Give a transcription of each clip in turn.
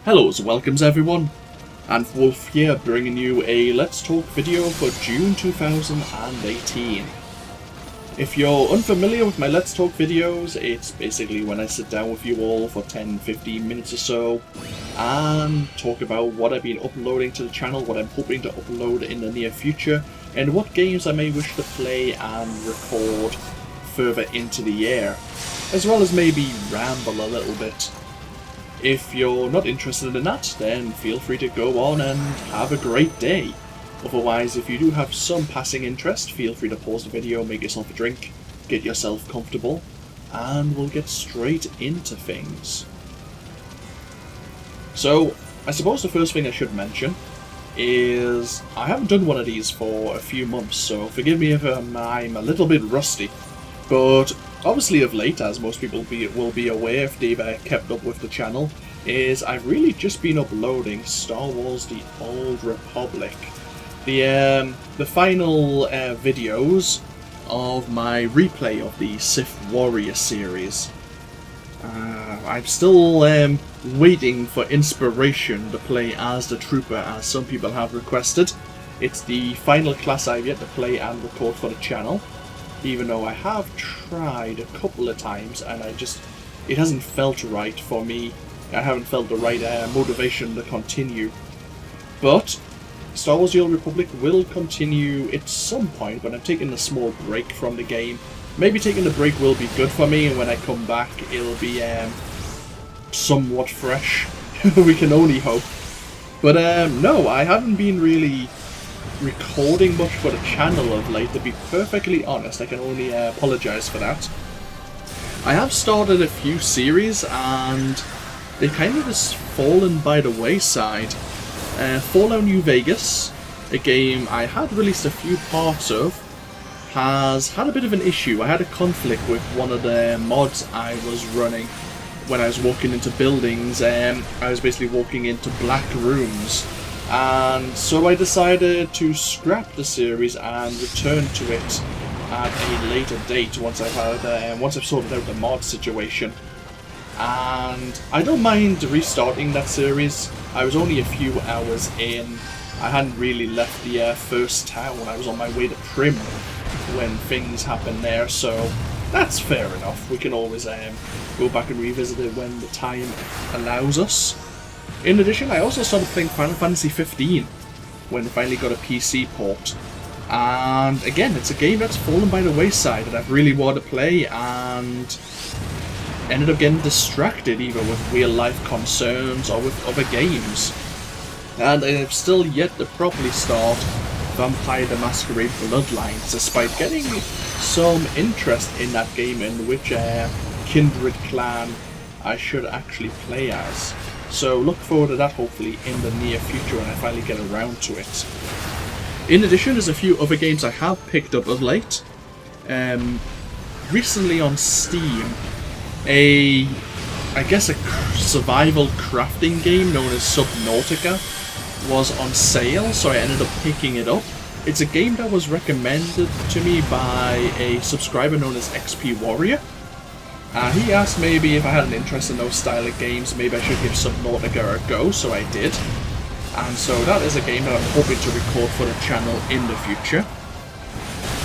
Hello, welcomes everyone. AnthWolf here, bringing you a Let's Talk video for June 2018. If you're unfamiliar with my Let's Talk videos, it's basically when I sit down with you all for 10-15 minutes or so and talk about what I've been uploading to the channel, what I'm hoping to upload in the near future, and what games I may wish to play and record further into the year, as well as maybe ramble a little bit. If you're not interested in that, then feel free to go on and have a great day. Otherwise, if you do have some passing interest, feel free to pause the video, make yourself a drink, get yourself comfortable, and we'll get straight into things. So, I suppose the first thing I should mention is I haven't done one of these for a few months, so forgive me if I'm a little bit rusty. But obviously of late, as most people will be aware if they've kept up with the channel, is I've really just been uploading Star Wars The Old Republic. The final videos of my replay of the Sith Warrior series. I'm still waiting for inspiration to play as the Trooper, as some people have requested. It's the final class I've yet to play and record for the channel. Even though I have tried a couple of times and it hasn't felt right for me. I haven't felt the right motivation to continue. But Star Wars The Old Republic will continue at some point, but I'm taking a small break from the game. Maybe taking the break will be good for me, and when I come back it'll be somewhat fresh. We can only hope. But no, I haven't been really recording much for the channel of late, to be perfectly honest. I can only apologise for that. I have started a few series and they kind of just fallen by the wayside. Fallout New Vegas, a game I had released a few parts of, has had a bit of an issue. I had a conflict with one of the mods I was running when I was walking into buildings. I was basically walking into black rooms. And so I decided to scrap the series and return to it at a later date once I've sorted out the mod situation. And I don't mind restarting that series. I was only a few hours in. I hadn't really left the first town. I was on my way to Prim when things happened there, so that's fair enough. We can always go back and revisit it when the time allows us. In addition, I also started playing Final Fantasy XV when it finally got a PC port. And again, it's a game that's fallen by the wayside that I've really wanted to play and ended up getting distracted either with real-life concerns or with other games. And I have still yet to properly start Vampire the Masquerade Bloodlines, despite getting some interest in that game in which kindred clan I should actually play as. So look forward to that hopefully in the near future when I finally get around to it. In addition, there's a few other games I have picked up of late. Recently on Steam, I guess a survival crafting game known as Subnautica was on sale, so I ended up picking it up. It's a game that was recommended to me by a subscriber known as XP Warrior. He asked maybe if I had an interest in those style of games, maybe I should give Subnautica a go, so I did. And so that is a game that I'm hoping to record for the channel in the future.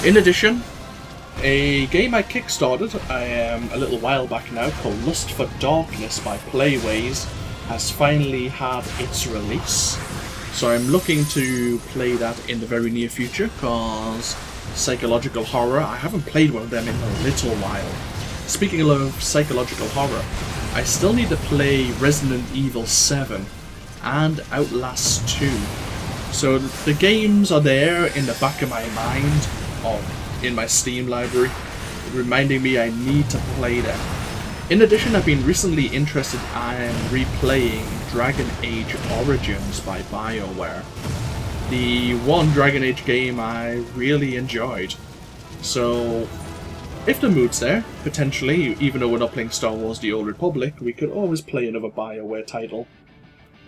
In addition, a game I kickstarted a little while back now called Lust for Darkness by Playways has finally had its release. So I'm looking to play that in the very near future, because psychological horror, I haven't played one of them in a little while. Speaking of psychological horror, I still need to play Resident Evil 7 and Outlast 2. So the games are there in the back of my mind, or in my Steam library, reminding me I need to play them. In addition, I've been recently interested in replaying Dragon Age Origins by BioWare. The one Dragon Age game I really enjoyed. So if the mood's there, potentially, even though we're not playing Star Wars The Old Republic, we could always play another BioWare title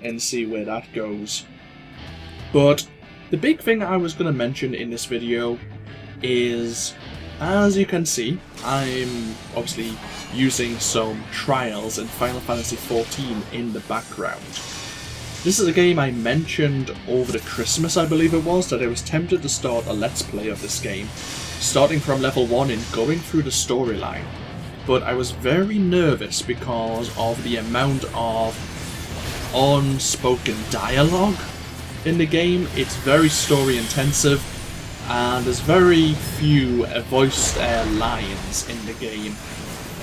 and see where that goes. But the big thing I was going to mention in this video is, as you can see, I'm obviously using some trials in Final Fantasy XIV in the background. This is a game I mentioned over the Christmas, I believe it was, that I was tempted to start a Let's Play of this game, starting from level 1 and going through the storyline. But I was very nervous because of the amount of unspoken dialogue in the game. It's very story intensive, and there's very few voiced lines in the game.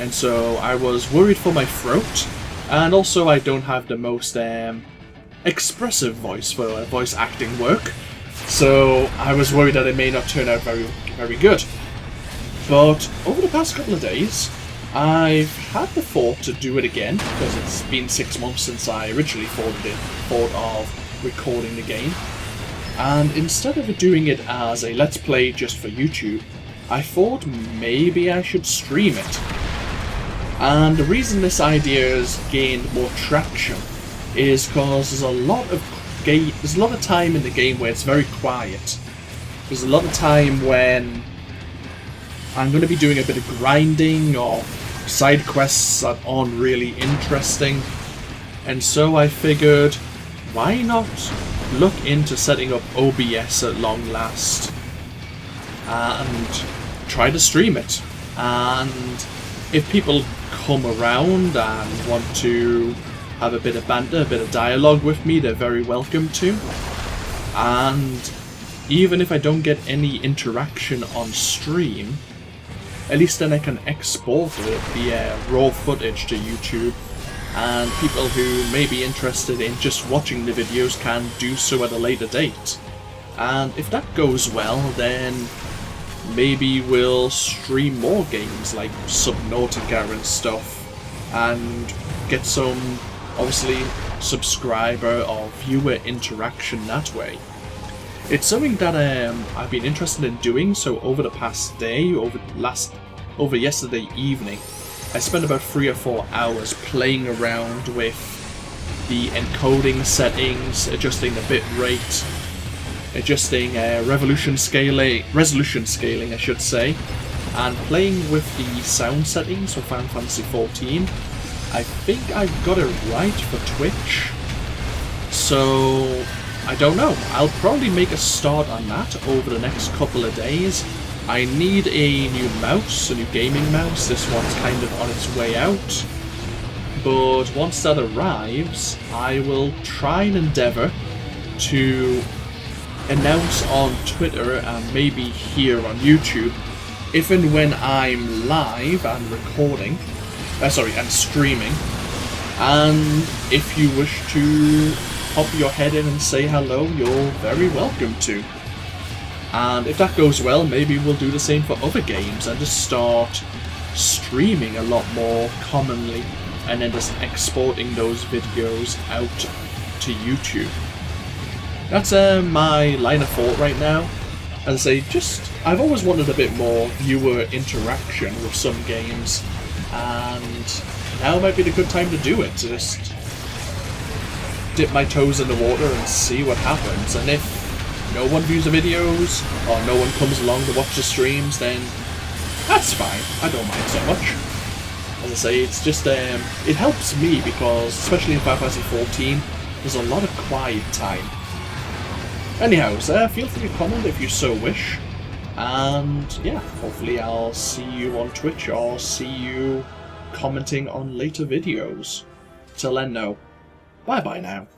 And so I was worried for my throat, and also I don't have the most expressive voice for voice acting work, so I was worried that it may not turn out very good. But over the past couple of days, I've had the thought to do it again, because it's been 6 months since I originally thought of recording the game. And instead of doing it as a Let's Play just for YouTube, I thought maybe I should stream it. And the reason this idea has gained more traction is because there's a lot of time in the game where it's very quiet. There's a lot of time when I'm going to be doing a bit of grinding or side quests that aren't really interesting, and so I figured, why not look into setting up OBS at long last and try to stream it. And if people come around and want to have a bit of banter, a bit of dialogue with me, they're very welcome to. And even if I don't get any interaction on stream, at least then I can export the raw footage to YouTube, and people who may be interested in just watching the videos can do so at a later date. And if that goes well, then maybe we'll stream more games like Subnautica and stuff, and get some, obviously, subscriber or viewer interaction that way. It's something that I've been interested in doing, so over the past day, over yesterday evening, I spent about 3 or 4 hours playing around with the encoding settings, adjusting the bit rate, adjusting resolution scaling, I should say, and playing with the sound settings for Final Fantasy XIV. I think I've got it right for Twitch, so I don't know. I'll probably make a start on that over the next couple of days. I need a new mouse, a new gaming mouse. This one's kind of on its way out. But once that arrives, I will try and endeavour to announce on Twitter and maybe here on YouTube, if and when I'm live and recording, and streaming. And if you wish to pop your head in and say hello, you're very welcome to. And if that goes well, maybe we'll do the same for other games and just start streaming a lot more commonly, and then just exporting those videos out to YouTube. That's my line of thought right now. As I say, I've always wanted a bit more viewer interaction with some games, and now might be the good time to do it, to just dip my toes in the water and see what happens. And if no one views the videos, or no one comes along to watch the streams, then that's fine. I don't mind so much. As I say, it's just, it helps me because, especially in Final Fantasy XIV, there's a lot of quiet time. Anyhow, feel free to comment if you so wish. And yeah, hopefully I'll see you on Twitch or see you commenting on later videos. Till then, no. Bye bye now.